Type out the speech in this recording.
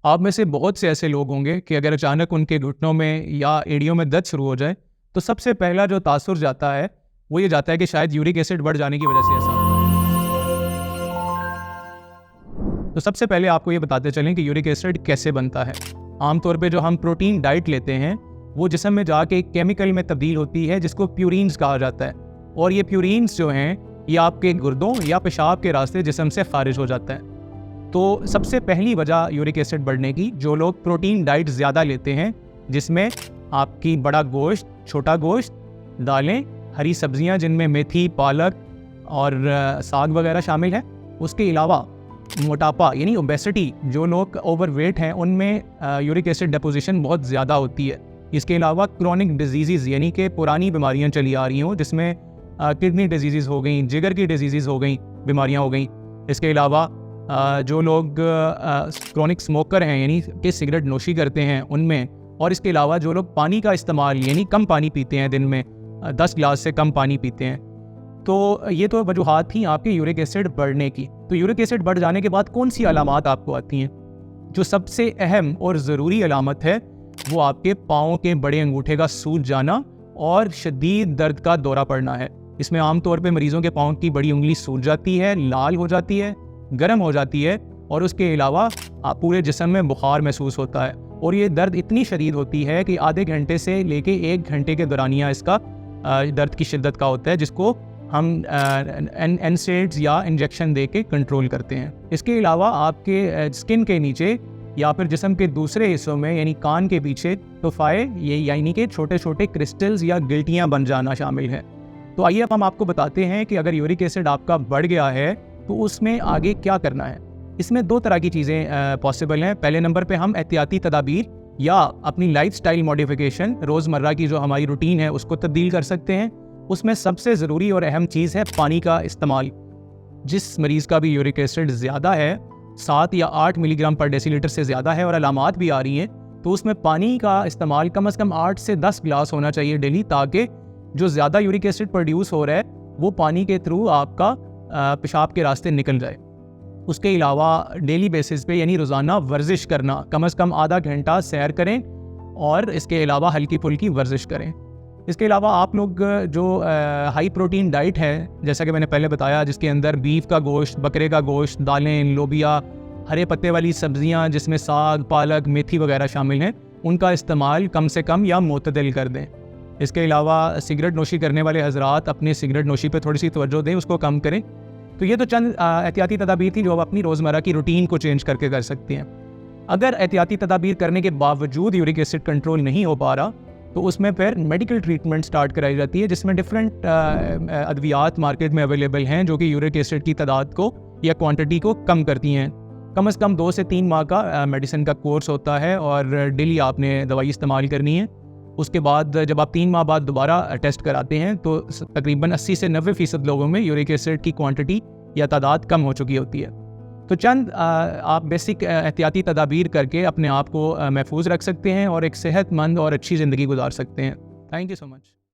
आप में से बहुत से ऐसे लोग होंगे कि अगर अचानक उनके घुटनों में या एड़ियों में दर्द शुरू हो जाए तो सबसे पहला जो तासुर जाता है वो ये जाता है कि शायद यूरिक एसिड बढ़ जाने की वजह से ऐसा हुआ है। तो सबसे पहले आपको ये बताते चलें कि यूरिक एसिड कैसे बनता है। आमतौर पे जो हम प्रोटीन डाइट लेते हैं वो जिस्म में जाके एक केमिकल में तब्दील होती है जिसको प्यूरिन्स कहा जाता है, और ये प्यूरिन्स जो हैं ये आपके गुर्दों या पेशाब के रास्ते जिस्म से खारिज हो जाता है। तो सबसे पहली वजह यूरिक एसिड बढ़ने की, जो लोग प्रोटीन डाइट ज़्यादा लेते हैं जिसमें आपकी बड़ा गोश्त, छोटा गोश्त, दालें, हरी सब्जियां जिनमें मेथी, पालक और साग वगैरह शामिल है। उसके अलावा मोटापा यानी ओबेसिटी, जो लोग ओवरवेट हैं उनमें यूरिक एसिड डिपोजिशन बहुत ज़्यादा होती है। इसके अलावा क्रोनिक डिजीज़ यानी कि पुरानी बीमारियां चली आ रही हों जिसमें किडनी डिजीज़ हो गई, जिगर की डिजीज़ हो गई, बीमारियां हो गई। इसके अलावा जो लोग क्रोनिक स्मोकर हैं यानी कि सिगरेट नोशी करते हैं उनमें, और इसके अलावा जो लोग पानी का इस्तेमाल यानी कम पानी पीते हैं, दिन में 10 गिलास से कम पानी पीते हैं। तो ये तो वजूहात थी आपके यूरिक एसिड बढ़ने की। तो यूरिक एसिड बढ़ जाने के बाद कौन सी अलामात आपको आती हैं? जो सबसे अहम और ज़रूरी अलामत है वो आपके पाँव के बड़े अंगूठे का सूज जाना और शदीद दर्द का दौरा पड़ना है। इसमें आमतौर पे मरीज़ों के पाँव की बड़ी उंगली सूज जाती है, लाल हो जाती है, गर्म हो जाती है, और उसके अलावा पूरे जिस्म में बुखार महसूस होता है। और ये दर्द इतनी शदीद होती है कि आधे घंटे से लेके 1 घंटे के दौरानिया इसका दर्द की शिद्दत का होता है, जिसको हम एनसेड्स या इंजेक्शन दे के कंट्रोल करते हैं। इसके अलावा आपके स्किन के नीचे या फिर जिस्म के दूसरे हिस्सों में यानी कान के पीछे तोफ़ाए ये यानी कि छोटे छोटे क्रिस्टल्स या गिल्टियाँ बन जाना शामिल है। तो आइए अब हम आपको बताते हैं कि अगर यूरिक एसिड आपका बढ़ गया है तो उसमें आगे क्या करना है। इसमें 2 तरह की चीज़ें पॉसिबल हैं। पहले नंबर पे हम एहतियाती तदाबीर या अपनी लाइफस्टाइल मॉडिफिकेशन, रोज़मर्रा की जो हमारी रूटीन है उसको तब्दील कर सकते हैं। उसमें सबसे ज़रूरी और अहम चीज़ है पानी का इस्तेमाल। जिस मरीज़ का भी यूरिक एसिड ज़्यादा है, 7 या 8 मिलीग्राम पर डेसीलीटर से ज़्यादा है और अलामात भी आ रही हैं, तो उसमें पानी का इस्तेमाल कम से कम 8 से 10 गिलास होना चाहिए डेली, ताकि जो ज़्यादा यूरिक एसिड प्रोड्यूस हो रहा है वो पानी के थ्रू आपका पेशाब के रास्ते निकल जाए। उसके अलावा डेली बेसिस पे यानी रोज़ाना वर्जिश करना, कम से कम आधा घंटा सैर करें और इसके अलावा हल्की फुल्की वर्जिश करें। इसके अलावा आप लोग जो हाई प्रोटीन डाइट है, जैसा कि मैंने पहले बताया, जिसके अंदर बीफ का गोश्त, बकरे का गोश्त, दालें, लोबिया, हरे पत्ते वाली सब्जियां जिसमें साग, पालक, मेथी वगैरह शामिल हैं, उनका इस्तेमाल कम से कम या मुतदिल कर दें। इसके अलावा सिगरेट नोशी करने वाले हजरात अपनी सिगरेट नोशी पे थोड़ी सी तवज्जो दें, उसको कम करें। तो ये तो चंद एहतियाती तदाबीर थी जो आप अपनी रोज़मर्रा की रूटीन को चेंज करके कर सकते हैं। अगर एहतियाती तदाबीर करने के बावजूद यूरिक एसिड कंट्रोल नहीं हो पा रहा तो उसमें फिर मेडिकल ट्रीटमेंट स्टार्ट कराई जाती है, जिसमें डिफरेंट अद्वियात मार्केट में अवेलेबल हैं जो कि यूरिक एसिड की तादाद को या क्वांटिटी को कम करती हैं। कम से कम 2 से 3 माह का मेडिसिन का कोर्स होता है और डेली आपने दवाई इस्तेमाल करनी है। उसके बाद जब आप 3 माह बाद दोबारा टेस्ट कराते हैं तो तकरीबन 80 से 90% लोगों में यूरिक एसिड की क्वांटिटी या तादाद कम हो चुकी होती है। तो चंद आप बेसिक एहतियाती तदाबीर करके अपने आप को महफूज रख सकते हैं और एक सेहतमंद और अच्छी ज़िंदगी गुजार सकते हैं। Thank you so much.